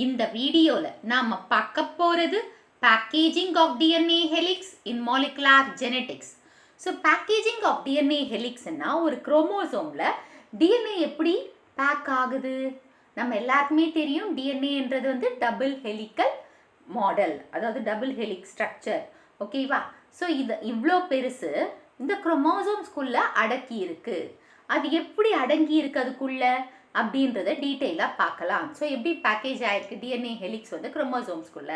இந்த வீடியோல நாம பார்க்க போறது packaging of DNA helix in molecular genetics. So packaging of DNA ஹெலிக்ஸ்னா ஒரு குரோமோசோம்ல டிஎன்ஏ எப்படி பேக் ஆகுது. நம்ம எல்லாருக்குமே தெரியும் டிஎன்ஏன்றது வந்து டபுள் ஹெலிக்கல் மாடல், அதாவது டபுள் ஹெலிக் ஸ்ட்ரக்சர். ஓகேவா? ஸோ இது இவ்வளோ பெருசு இந்த குரோமோசோம்ஸ்குள்ள அடக்கி இருக்கு. அது எப்படி அடங்கி இருக்கு அதுக்குள்ள அப்படின்றத டீட்டெயிலாக பார்க்கலாம். ஸோ எப்படி பேக்கேஜ் ஆயிருக்கு டிஎன்ஏ ஹெலிக்ஸ் வந்து குரோமோசோம்ஸ்குள்ள.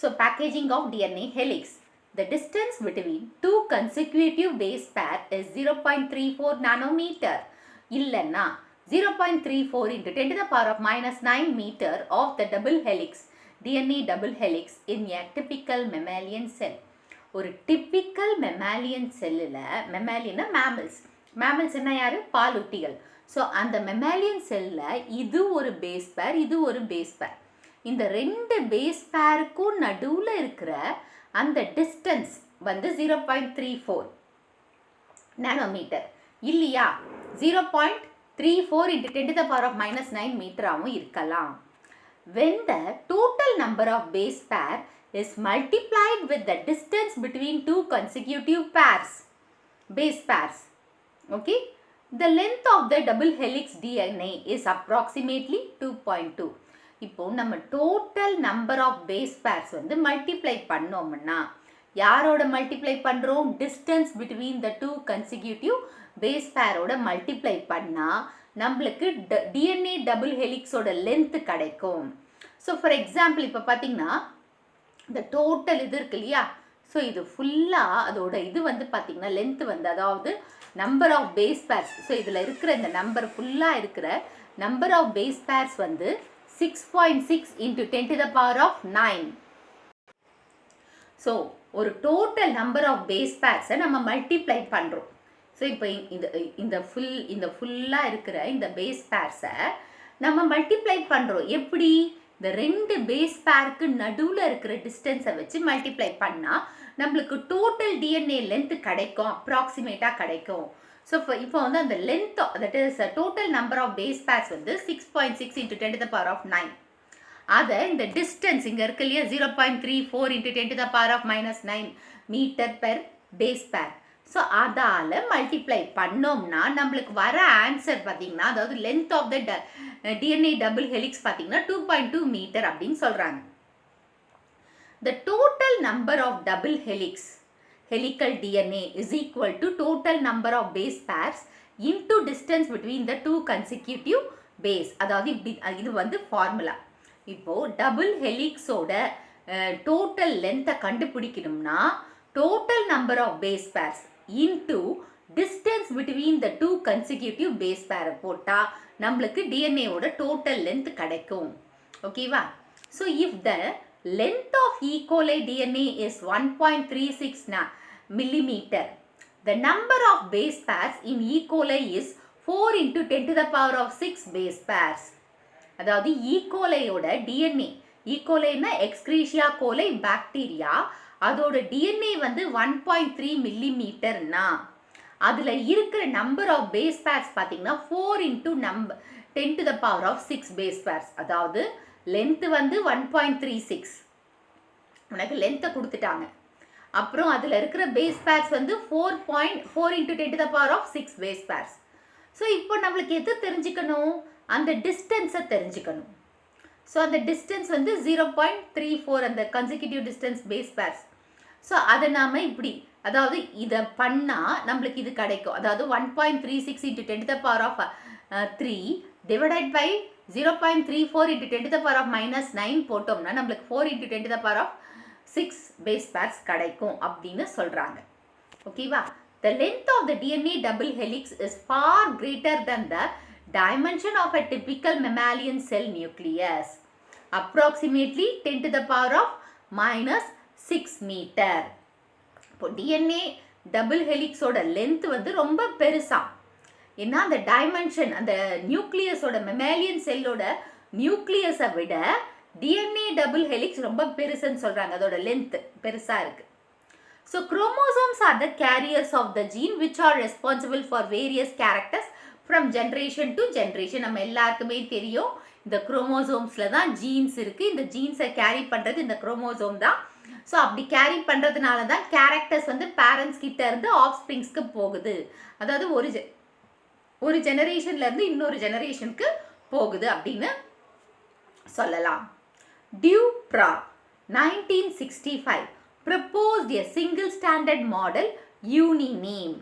So packaging of DNA helix. The distance between two consecutive base pair is 0.34 nanometer. இல்லைன்னா 0.34 into 10 to the power of minus 9 meter of the double helix, DNA double helix in a typical mammalian cell. ஒரு typical mammalian செல்லில், மெமாலியன்னா mammals என்ன யாரு? பாலூட்டிகள். So அந்த mammalian செல்லில் இது ஒரு பேஸ் பேர், இது ஒரு பேஸ் பேர். இந்த ரெண்டு பேஸ் பேருக்கும் நடுவில் இருக்கிற அந்த டிஸ்டன்ஸ் வந்து 0.34 நானோமீட்டர் இல்லையா? 0.34 into 10 to the power of minus 9 மீட்டராகவும் இருக்கலாம். When the total number of base pair is multiplied with the distance between two consecutive pairs, base pairs, okay, the length of the double helix DNA is approximately 2.2. இப்போ நம்ம total number of base pairs வந்து multiply பண்ணோம்னா யாரோட multiply பண்ணுறோம்? Distance between the two consecutive base பேரோட multiply பண்ணால் நம்மளுக்கு DNA double ஹெலிக்ஸோட லென்த்து கிடைக்கும். ஸோ ஃபார் எக்ஸாம்பிள் இப்போ பார்த்தீங்கன்னா இந்த டோட்டல் இது இருக்கு இல்லையா? ஸோ இது ஃபுல்லாக அதோட இது வந்து பார்த்திங்கன்னா லென்த்து வந்து, அதாவது number of base pairs. So இதில் இருக்கிற இந்த நம்பர் ஃபுல்லாக இருக்கிற நம்பர் ஆஃப் பேஸ் பேர்ஸ் வந்து 6.6 into 10 to the power of 9. So ஒரு டோட்டல் நம்பர் ஆஃப் பேஸ் பேர்ஸை நம்ம மல்டிப்ளை பண்ணுறோம். ஸோ இப்போ இந்த ஃபுல்லாக இருக்கிற இந்த பேஸ் பேர்ஸை நம்ம மல்டிப்ளை பண்ணுறோம். எப்படி? இந்த ரெண்டு பேஸ் பேருக்கு நடுவில் இருக்கிற டிஸ்டன்ஸை வச்சு மல்டிப்ளை பண்ணால் நம்மளுக்கு டோட்டல் டிஎன்ஏ லென்த் கிடைக்கும், அப்ராக்சிமேட்டாக கிடைக்கும். ஸோ இப்போ வந்து அந்த length, that is total number of base pairs வந்து 6.6 into 10 to the power of 9. அதை இந்த டிஸ்டன்ஸ் இங்கே இருக்கு இல்லையா? 0.34 into 10 to the power of minus 9 meter per base pair. So அதால் மல்டிப்ளை பண்ணோம்னா நம்மளுக்கு வர ஆன்சர் பார்த்தீங்கன்னா, அதாவது length of the DNA double helix பார்த்தீங்கன்னா 2.2 மீட்டர் அப்படின்னு சொல்கிறாங்க. The total number of double helical DNA is equal to total number of base pairs into distance between the two consecutive base. அதாவது இது வந்து ஃபார்முலா. இப்போது double ஹெலிக்ஸோட total லென்த்தை கண்டுபிடிக்கணும்னா total number of base pairs into distance between the two consecutive base பேரை போட்டால் நம்மளுக்கு டிஎன்ஏவோட டோட்டல் லென்த் கிடைக்கும். ஓகேவா? So if the length of E. coli DNA is 1.36 millimeter. The number of base pairs in E. coli is 4 into 10 to the power of 6 base pairs. அதாவது E. coliயோட DNA, E. coliனா எக்ஸ்கிரீஷியா கோலை bacteria, அதோட DNA வந்து 1.3 millimeterனா அதில் இருக்கிற number of base purse பார்த்தீங்கன்னா 4 into 10 to the power of 6 base pairs. அதாவது length வந்து 1.36, உனக்கு லென்த்தை கொடுத்துட்டாங்க. அப்புறம் அதில் இருக்கிற பேஸ் பேர்ஸ் வந்து 4.4 into 10 to the power of 6 base pairs. So இப்போ நம்மளுக்கு எது தெரிஞ்சுக்கணும்? அந்த டிஸ்டன்ஸை தெரிஞ்சுக்கணும். ஸோ அந்த டிஸ்டன்ஸ் வந்து 0.34, அந்த consecutive distance base pairs. So அதை நாம் இப்படி, அதாவது இதை பண்ணால் நம்மளுக்கு இது கிடைக்கும். அதாவது 1.36 into 10 to the power of 3 divided by 0.34 into 10 to the power of minus 9 போட்டோம்னா நம்மளுக்கு 4 into 10 to the power of 6 base pairs கிடைக்கும் அப்படின்னு சொல்கிறாங்க. ஓகேவா? The length of the DNA double helix is far greater than the dimension of a typical mammalian cell nucleus, approximately 10 to the power of minus 6 meter. இப்போ DNA double helixோட length வந்து ரொம்ப பெருசா. ஏன்னா அந்த டைமென்ஷன், அந்த நியூக்ளியஸோட, மெமாலியன் செல்லோட நியூக்ளியஸை விட DNA double helix ரொம்ப பெருசுன்னு சொல்கிறாங்க. அதோட லென்த் பெருசாக இருக்குது. So chromosomes are the carriers of the gene which are responsible for various characters from generation to generation. நம்ம எல்லாருக்குமே தெரியும் இந்த குரோமோசோம்ஸில் தான் ஜீன்ஸ் இருக்குது. இந்த ஜீன்ஸை கேரி பண்ணுறது இந்த குரோமோசோம் தான். ஸோ அப்படி கேரி பண்ணுறதுனால தான் கேரக்டர்ஸ் வந்து பேரண்ட்ஸ் கிட்ட இருந்து ஆஃப் ஸ்ப்ரிங்ஸ்க்கு போகுது. அதாவது ஒரு ஜெனரேஷன்லேருந்து இன்னொரு ஜெனரேஷனுக்கு போகுது அப்படின்னு சொல்லலாம். டியூப்ரா 1965 proposed a single standard model UniName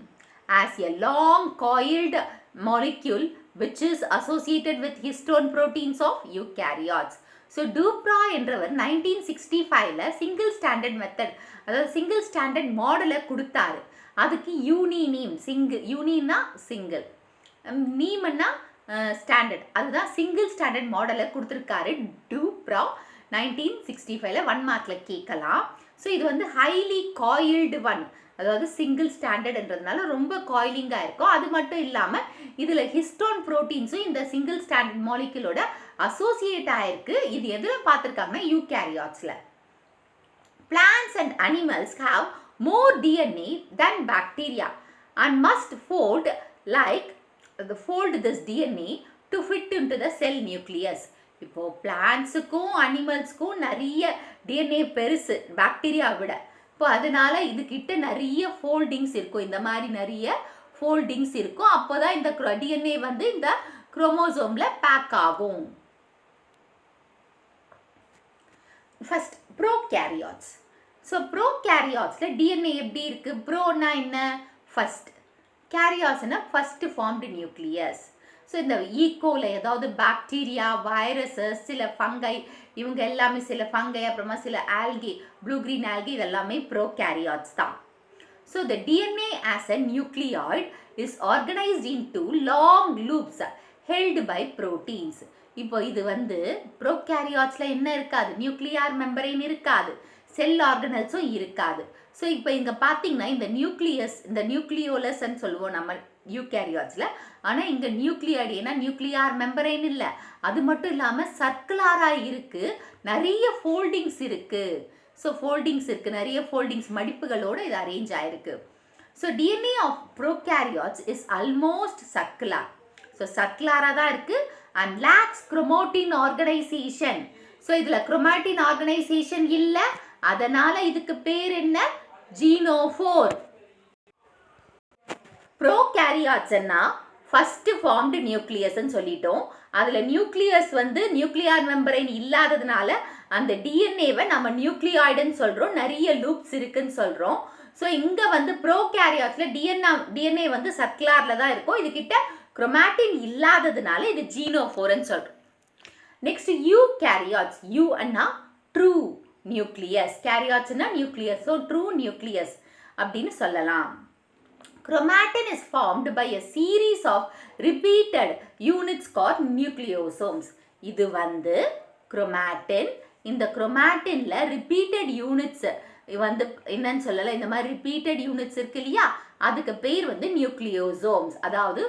as a long coiled molecule which is associated with histone proteins of eukaryotes. So Dupraw என்றவர் 1965ல சிங்கிள் ஸ்டாண்டர்ட் மெத்தட், அதாவது சிங்கிள் ஸ்டாண்டர்ட் மாடலை கொடுத்தாரு. அதுக்கு யூனிநீம், யூனின்னா சிங்கிள், நீம்னா ஸ்டாண்டர்ட், அதுதான் சிங்கிள் ஸ்டாண்டர்ட் மாடலை கொடுத்துருக்காரு டூப்ரா 1965ல 1 மார்க்கில் கேட்கலாம். ஸோ இது வந்து ஹைலி காயில்டு ஒன், அதாவது சிங்கிள் ஸ்டாண்டர்ட்ன்றதுனால ரொம்ப காயிலிங்காக இருக்கும். அது மட்டும் இல்லாமல் இதில் ஹிஸ்டோன் ப்ரோட்டீன்ஸும் இந்த சிங்கிள் ஸ்டாண்டர்ட் மாலிகுலோட அசோசியேட் ஆயிருக்கு. இது எதில் பார்த்துருக்காங்கன்னா யூகேரியாட்ஸில். Plants and animals have more DNA than bacteria and must fold this DNA to fit into the cell nucleus. இப்போ பிளான்ஸுக்கும் அனிமல்ஸ்க்கும் நிறைய டிஎன்ஏ பெருசு பாக்டீரியா விட. இப்போ அதனால இதுகிட்ட நிறைய ஃபோல்டிங்ஸ் இருக்கும், இந்த மாதிரி நிறைய ஃபோல்டிங்ஸ் இருக்கும். அப்போ தான் இந்த டிஎன்ஏ வந்து இந்த குரோமோசோமில் பேக் ஆகும். First prokaryotes. ஸோ ப்ரோகேரியாட்ஸில் டிஎன்ஏ எப்படி இருக்குது? ப்ரோனா என்ன? ஃபர்ஸ்ட், கேரியாட்ஸ்னா ஃபர்ஸ்ட் ஃபார்ம்டு நியூக்ளியஸ். ஸோ இந்த ஈகோவில் ஏதாவது பாக்டீரியா, வைரஸஸ், சில ஃபங்கை, இவங்க எல்லாமே சில ஃபங்கை, அப்புறமா சில ஆல்கி, ப்ளூ கிரீன் ஆல்கி, இதெல்லாமே ப்ரோகேரியாட்ஸ் தான். So the DNA as a nucleoid is organised into long loops held by proteins. இப்போ இது வந்து ப்ரோகேரியாட்ஸில் என்ன இருக்காது? நியூக்ளியார் மெம்பரைன் இருக்காது, செல் ஆர்கனல்ஸும் இருக்காது. ஸோ இப்போ இங்கே பார்த்தீங்கன்னா இந்த நியூக்ளியஸ், இந்த நியூக்ளியோலஸ்ன்னு சொல்லுவோம் நம்ம யூகேரியாட்ஸில். ஆனால் இங்கே நியூக்ளியாய்டு, ஏன்னா நியூக்ளியார் மெம்பரைன் இல்லை, அது மட்டும் இல்லாமல் சர்க்குலாராக இருக்குது, நிறைய ஃபோல்டிங்ஸ் இருக்குது. ஸோ ஃபோல்டிங்ஸ் இருக்குது, நிறைய ஃபோல்டிங்ஸ் மடிப்புகளோடு இது அரேஞ்ச் ஆயிருக்கு. So DNA of prokaryotes is almost circular. So சர்க்குலாராக தான் இருக்குது and lacks chromatin organisation. So இதில் குரோமாட்டின் ஆர்கனைசேஷன் இல்லை, அதனால் இதுக்கு பேர் என்ன? ஜீனோஃபோர். ப்ரோகேரியாட்ஸ்னா ஃபஸ்ட்டு ஃபார்ம்டு நியூக்ளியஸ்ன்னு சொல்லிட்டோம். அதில் நியூக்ளியஸ் வந்து நியூக்ளியார் மெம்பரைன் இல்லாததுனால அந்த டிஎன்ஏவை நம்ம நியூக்ளியாய்டுன்னு சொல்கிறோம், நிறைய லூப்ஸ் இருக்குன்னு சொல்கிறோம். ஸோ இங்கே வந்து ப்ரோகேரியாட்ஸில் டிஎன்ஏ வந்து சர்க்குலாரில் தான் இருக்கும், இதுகிட்ட குரோமாட்டின் இல்லாததுனால இது ஜீனோஃபோர்ன்னு சொல்கிறோம். Next eukaryotes. யூ அண்ணா ட்ரூ நியூக்ளியஸ், கேரியாட்ஸ்னா நியூக்ளியஸ், ஸோ ட்ரூ நியூக்ளியஸ் அப்படின்னு சொல்லலாம். Chromatin is formed by a series of repeated units called nucleosomes. இது வந்து chromatin. இந்த chromatinல repeated units வந்து என்னன்னு சொல்லலாம், இந்த மாதிரி repeated units இருக்கு இல்லையா, அதுக்கு பேர் வந்து நியூக்ளியோசோம்ஸ். அதாவது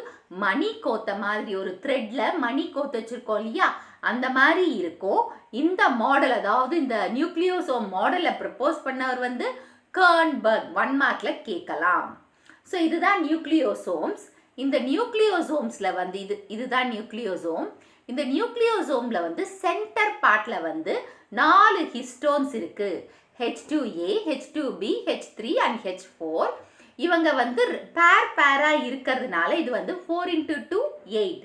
மணி கோத்த மாதிரி, ஒரு த்ரெட்ல மணி கோத்து வச்சிருக்கோம் இல்லையா, அந்த மாதிரி இருக்கும் இந்த மாடல். அதாவது இந்த நியூக்ளியோசோம் மாடலை ப்ரப்போஸ் பண்ணவர் வந்து கர்ன்பர்க். 1 மார்க்கில் கேட்கலாம். ஸோ இதுதான் நியூக்ளியோசோம்ஸ். இந்த நியூக்ளியோசோம்ஸில் வந்து இதுதான் நியூக்ளியோசோம். இந்த நியூக்ளியோசோமில் வந்து சென்டர் பார்ட்டில் வந்து 4 ஹிஸ்டோன்ஸ் இருக்குது. H2A, H2B, H3 and H4. இவங்க வந்து பேராக இருக்கிறதுனால இது வந்து 4 × 2 8,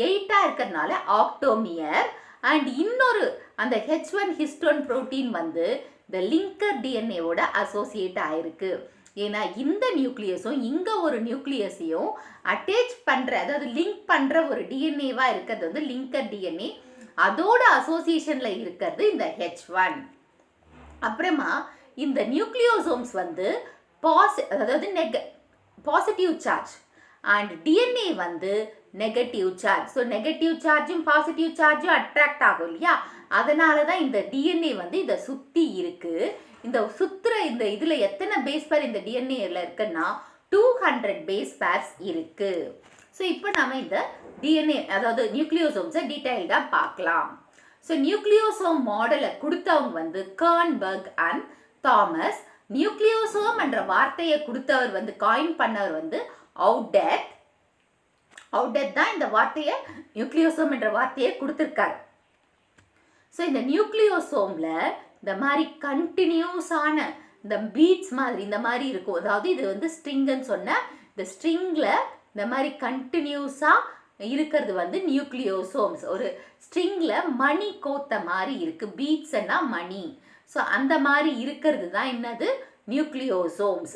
8ஆக இருக்கிறதுனால ஆக்டோமியர். அண்ட் இன்னொரு அந்த H1 ஹிஸ்டோன் ப்ரோட்டீன் வந்து இந்த லிங்கர் டிஎன்ஏவோட அசோசியேட் ஆயிருக்கு. ஏன்னா இந்த நியூக்ளியஸும் இங்கே ஒரு நியூக்ளியஸையும் அட்டேச் பண்ணுற, அதாவது லிங்க் பண்ணுற ஒரு டிஎன்ஏவாக இருக்கிறது வந்து லிங்கர் டிஎன்ஏ, அதோட அசோசியேஷனில் இருக்கிறது இந்த H1. அப்புறமா இந்த நியூக்ளியோசோம்ஸ் வந்து அதாவது பாசிட்டிவ் சார்ஜ் அண்ட் டிஎன்ஏ வந்து நெகட்டிவ் சார்ஜ். ஸோ நெகட்டிவ் சார்ஜும் பாசிட்டிவ் சார்ஜும் அட்ராக்ட் ஆகும் இல்லையா, அதனால தான் இந்த டிஎன்ஏ வந்து இதை சுற்றி இருக்குது. இந்த சுற்றுற இந்த இதில் எத்தனை பேஸ் பேர் இந்த டிஎன்ஏல இருக்குன்னா 200 பேஸ் பேர்ஸ் இருக்குது. ஸோ இப்போ நம்ம இந்த டிஎன்ஏ அதாவது நியூக்ளியோசோம்ஸை டீட்டெயில்டாக பார்க்கலாம். ஸோ நியூக்ளியோசோம் மாடலை கொடுத்தவங்க வந்து கர்ன்பர்க் அண்ட் தாமஸ். நியூக்ளியோசோம் என்ற வார்த்தையை கொடுத்தவர் வந்து காயின் பண்ணவர் வந்து அவுடெத் தான் இந்த வார்த்தையை, நியூக்ளியோசோம் என்ற வார்த்தையை கொடுத்துருக்காரு. ஸோ இந்த நியூக்ளியோசோமில் இந்த மாதிரி கண்டினியூஸான இந்த பீட்ஸ் மாதிரி இந்த மாதிரி இருக்கும். அதாவது இது வந்து ஸ்ட்ரிங்குன்னு சொன்ன இந்த ஸ்ட்ரிங்கில் இந்த மாதிரி கண்டினியூஸாக இருக்கிறது வந்து நியூக்ளியோசோம்ஸ். ஒரு ஸ்ட்ரிங்கில் மணி கோத்த மாதிரி இருக்குது. பீட்ஸ்ன்னா மணி. ஸோ அந்த மாதிரி இருக்கிறது தான் என்னது nucleosomes.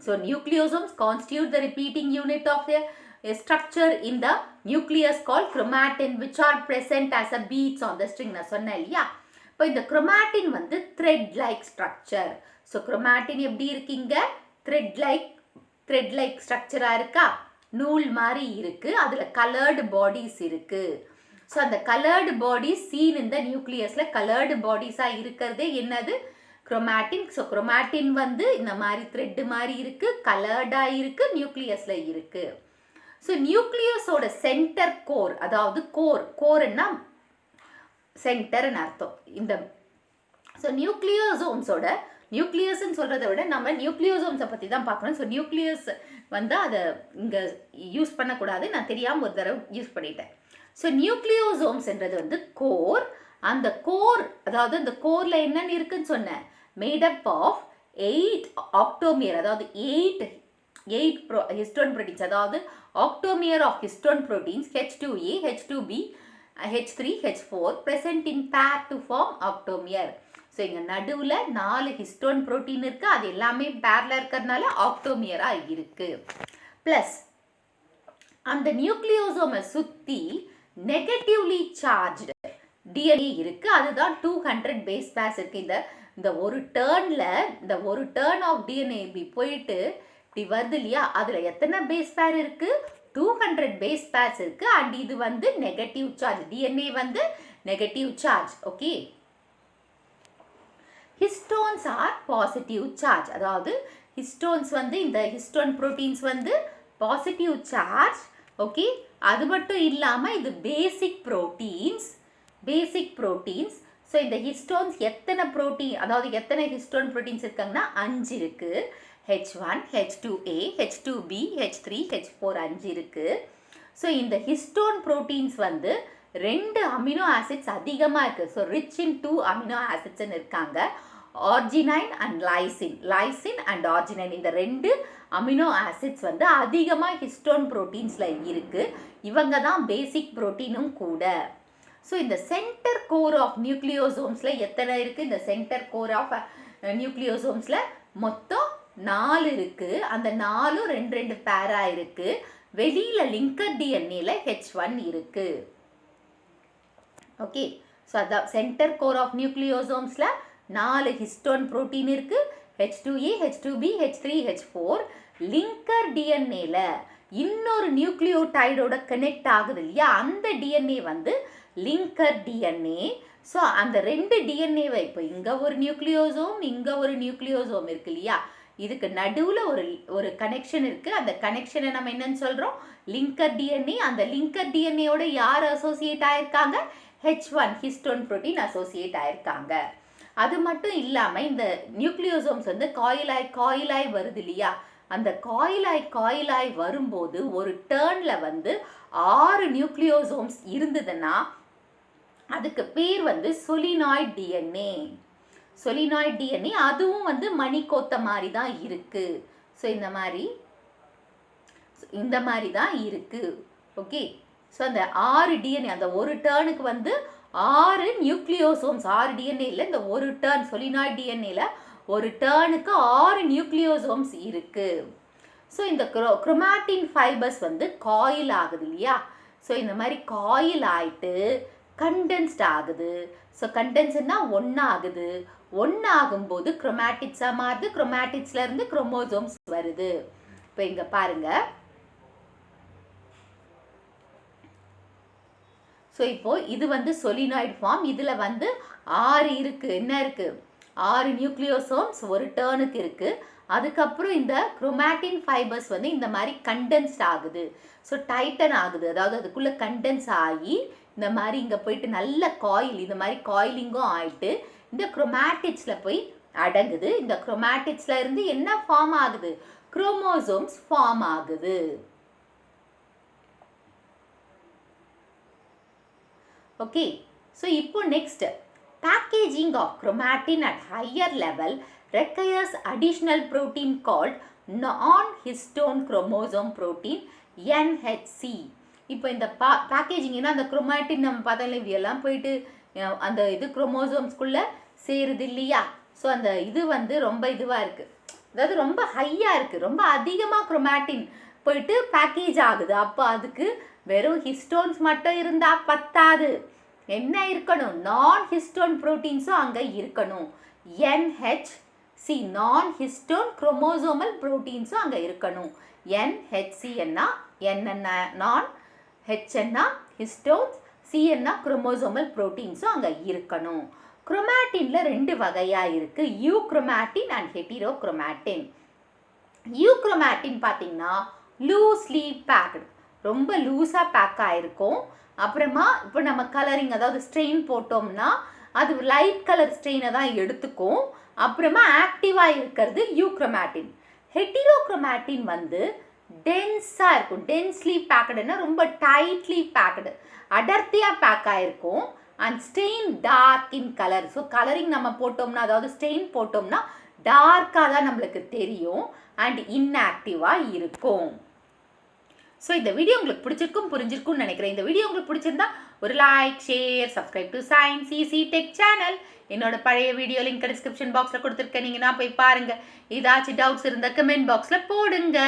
So nucleosomes constitute the repeating unit of a structure in the nucleus called chromatin which are present as a beads on the string. நான் சொன்னேன் இல்லையா? இப்போ இந்த chromatin வந்து thread like structure. So chromatin எப்படி இருக்கீங்க? thread like structure இருக்கா? நூல் மாதிரி இருக்கு. அதில் colored bodies இருக்கு. ஸோ அந்த colored bodies seen in the nucleusல colored bodies இருக்கிறதே என்னது? chromatin. ஸோ chromatin வந்து இந்த மாதிரி thread மாதிரி இருக்கு, colored-ஆ இருக்கு, நியூக்ளியஸ்ல இருக்கு. ஸோ நியூக்ளியஸோட சென்டர் கோர், அதாவது கோர்னா சென்டர்னு அர்த்தம். இந்த ஸோ நியூக்ளியோசோம்ஸோட நியூக்ளியஸ்ன்னு சொல்கிறத விட நம்ம நியூக்ளியோசோம்ஸை பற்றி தான் பார்க்கணும். ஸோ நியூக்ளியஸ் வந்து அதை இங்கே யூஸ் பண்ணக்கூடாது, நான் தெரியாமல் ஒரு தடவை யூஸ் பண்ணிட்டேன். ஸோ நியூக்ளியோசோம்ஸ்ன்றது வந்து கோர். அந்த கோர், அதாவது அந்த கோரில் என்னென்னு இருக்குன்னு சொன்னேன், மேடப் ஆஃப் 8 ஆக்டோமியர், அதாவது 8 ஹிஸ்டோன் ப்ரோட்டீன்ஸ், அதாவது octamer of histone proteins H2A, H2B, H3, H4 present in pair to form octamer. So இங்கே நடுவில் 4 ஹிஸ்டோன் ப்ரோட்டீன் இருக்குது, அது எல்லாமே பேரில் இருக்கிறதுனால ஆக்டோமியராக இருக்குது. ப்ளஸ் அந்த நியூக்ளியோசோமை சுற்றி நெகட்டிவ்லி சார்ஜ்டு டிஎன்ஏ இருக்குது, அதுதான் 200 பேஸ் பேர்ஸ் இருக்குது. இந்த ஒரு டேர்னில் இந்த ஒரு டேர்ன் ஆஃப் டிஎன்ஏ இப்படி போயிட்டு இப்படி வருது இல்லையா, அதில் எத்தனை பேஸ் பேர் இருக்குது? 200 பேஸ் பேர்ஸ் இருக்குது. அண்ட் இது வந்து நெகட்டிவ் சார்ஜ், டிஎன்ஏ வந்து negative charge. Okay, histones are positive charge, அதாவது ஹிஸ்டோன்ஸ் வந்து இந்த ஹிஸ்டோன் ப்ரோட்டீன்ஸ் வந்து பாசிட்டிவ் சார்ஜ். ஓகே, அது மட்டும் இல்லாமல் இது பேசிக் ப்ரோட்டீன்ஸ். ஸோ இந்த ஹிஸ்டோன்ஸ் எத்தனை ப்ரோட்டீன், அதாவது எத்தனை ஹிஸ்டோன் ப்ரோட்டீன்ஸ் இருக்காங்கன்னா 5 இருக்குது. H1, H2A, H2B, H3, H4 5 இருக்குது. ஸோ இந்த ஹிஸ்டோன் ப்ரோட்டீன்ஸ் வந்து 2 அமினோ ஆசிட்ஸ் அதிகமாக இருக்குது. ஸோ ரிச் இன் 2 அமினோ ஆசிட்ஸ்ன்னு இருக்காங்க, arginine and lysine and arginine. இந்த 2 அமினோ ஆசிட்ஸ் வந்து அதிகமாக ஹிஸ்டோன் ப்ரோட்டீன்ஸில் இருக்குது. இவங்க தான் பேசிக் ப்ரோட்டீனும் கூட. ஸோ இந்த சென்டர் கோர் ஆஃப் நியூக்ளியோசோம்ஸில் எத்தனை இருக்குது? இந்த சென்டர் கோர் ஆஃப் நியூக்ளியோசோம்ஸில் மொத்தம் 4 இருக்குது. அந்த 4 2 பேராக இருக்குது. வெளியில் லிங்கர் டிஎன்ஏல H1 இருக்குது. ஓகே, ஸோ அதான் சென்டர் கோர் ஆஃப் நியூக்ளியோசோம்ஸில் 4 ஹிஸ்டோன் ப்ரோட்டீன் இருக்குது, H2A, H2B, H3, H4. Linker டிஎன்ஏல இன்னொரு நியூக்ளியோடைடோட கனெக்ட் ஆகுது இல்லையா, அந்த டிஎன்ஏ வந்து லிங்கர் டிஎன்ஏ. ஸோ அந்த 2 டிஎன்ஏவை இப்போ இங்கே ஒரு நியூக்ளியோசோம், இங்கே ஒரு நியூக்ளியோசோம் இருக்கு இல்லையா, இதுக்கு நடுவில் ஒரு கனெக்ஷன் இருக்குது. அந்த கனெக்ஷனை நம்ம என்னன்னு சொல்கிறோம்? Linker DNA. அந்த லிங்கர் டிஎன்ஏயோட யார் அசோசியேட் ஆகிருக்காங்க? H1 ஹிஸ்டோன் ப்ரோட்டீன் அசோசியேட் ஆகிருக்காங்க. அது மட்டும் இல்லாமல் இந்த நியூக்ளியோசோம்ஸ் வந்து காயிலாய் வருது இல்லையா, அந்த காயிலாய் வரும்போது ஒரு டேர்னில் வந்து 6 நியூக்ளியோசோம்ஸ் இருந்ததுன்னா அதுக்கு பேர் வந்து சொலினாய்ட் டிஎன்ஏ. அதுவும் வந்து மணிக்கோத்த மாதிரி தான் இருக்குது. ஸோ இந்த மாதிரி தான் இருக்குது. ஓகே, ஸோ அந்த 6 டிஎன்ஏ, அந்த ஒரு டேர்னுக்கு வந்து 6 நியூக்ளியோசோம்ஸ், 6 டிஎன்ஏ இல்லை, இந்த ஒரு டேர்ன் சொலினாய்ட் டிஎன்ஏல ஒரு டேர்னுக்கு 6 நியூக்ளியோசோம்ஸ் இருக்குது. ஸோ இந்த குரோமாட்டின் ஃபைபர்ஸ் வந்து காயில் ஆகுது இல்லையா, ஸோ இந்த மாதிரி காயில் ஆகிட்டு கண்டென்ஸ்ட் ஆகுது. ஸோ கண்டென்ஸ்னா ஒன்றாகுது. ஒன்றாகும்போது குரோமாட்டிட்ஸாக மாறுது. குரோமாட்டிட்ஸ்லேருந்து குரோமோசோம்ஸ் வருது. இப்போ இங்கே பாருங்கள். ஸோ இப்போது இது வந்து சொலினாய்டு ஃபார்ம். இதில் வந்து 6 இருக்குது. என்ன இருக்குது? 6 நியூக்ளியோசோம்ஸ் ஒரு டேர்னுக்கு இருக்குது. அதுக்கப்புறம் இந்த குரோமாட்டின் ஃபைபர்ஸ் வந்து இந்த மாதிரி கண்டென்ஸ்ட் ஆகுது. ஸோ டைட்டன் ஆகுது, அதாவது அதுக்குள்ளே கண்டென்ஸ் ஆகி இந்த மாதிரி இங்கே போயிட்டு நல்ல காயில், இந்த மாதிரி காயிலிங்கும் ஆகிட்டு இந்த குரோமாட்டிட்ஸில் போய் அடங்குது. இந்த குரோமாட்டிட்ஸில் இருந்து என்ன ஃபார்ம் ஆகுது? குரோமோசோம்ஸ் ஃபார்ம் ஆகுது. ஓகே, ஸோ இப்போ next Packaging of chromatin at higher level requires additional protein called non-histone chromosome protein NHC. இப்போ இந்த பேக்கேஜிங்னா அந்த குரோமாட்டின் நம்ம பார்த்தோம் இதெல்லாம் போயிட்டு அந்த இது குரோமோசோம்ஸ்குள்ளே சேருது இல்லையா? ஸோ அந்த இது வந்து ரொம்ப இதுவாக இருக்குது, அதாவது ரொம்ப ஹையாக இருக்குது, ரொம்ப அதிகமாக குரோமாட்டின் போயிட்டு பேக்கேஜ் ஆகுது. அப்போ அதுக்கு வெறும் ஹிஸ்டோன்ஸ் மட்டும் இருந்தால் பத்தாது, என்ன இருக்கணும்? நான் ஹிஸ்டோன் ப்ரோட்டீன்ஸும் அங்கே இருக்கணும். NHC நான் ஹிஸ்டோன் குரோமோசோமல் ப்ரோட்டீன்ஸும் அங்கே இருக்கணும். NHC என்ன நான், ஹெச்என்னா ஹிஸ்டோன்ஸ், சிஎன்னா குரோமோசோமல் ப்ரோட்டீன்ஸும் அங்கே இருக்கணும். குரோமாட்டினில் 2 வகையாக இருக்குது, யூக்ரோமாட்டின் அண்ட் ஹெட்டிரோக்ரோமாட்டின். யூக்ரோமாட்டின் பார்த்தீங்கன்னா லூஸ்லி பேக்டு, ரொம்ப லூஸாக பேக் ஆகிருக்கும். அப்புறமா இப்போ நம்ம கலரிங் அதாவது ஸ்ட்ரெயின் போட்டோம்னா அது லைட் கலர் ஸ்ட்ரெயினை தான் எடுத்துக்கும். அப்புறமா ஆக்டிவாக இருக்கிறது யூக்ரோமாட்டின். ஹெட்டிரோக்ரோமாட்டின் வந்து டென்ஸாக இருக்கும், டென்ஸ்லி பேக்கடுன்னா ரொம்ப டைட்லி பேக்கடு, அடர்த்தியாக பேக் ஆகிருக்கும். And stain dark in colour. So colouring நம்ம போட்டோம்னா அதாவது ஸ்டெயின் போட்டோம்னா டார்க்காக தான் நம்மளுக்கு தெரியும் அண்ட் இன்ஆக்டிவாக இருக்கும். ஸோ இந்த வீடியோ உங்களுக்கு பிடிச்சிருக்கும் புரிஞ்சிருக்கும்னு நினைக்கிறேன். இந்த வீடியோ உங்களுக்கு பிடிச்சிருந்தா ஒரு like, share, subscribe to science easy tech channel. என்னோட பழைய வீடியோ லிங்க் டிஸ்கிரிப்ஷன் பாக்ஸில் கொடுத்துருக்கேன், நீங்கள் நான் போய் பாருங்கள். ஏதாச்சும் டவுட்ஸ் இருந்தால் கமெண்ட் பாக்ஸில் போடுங்க.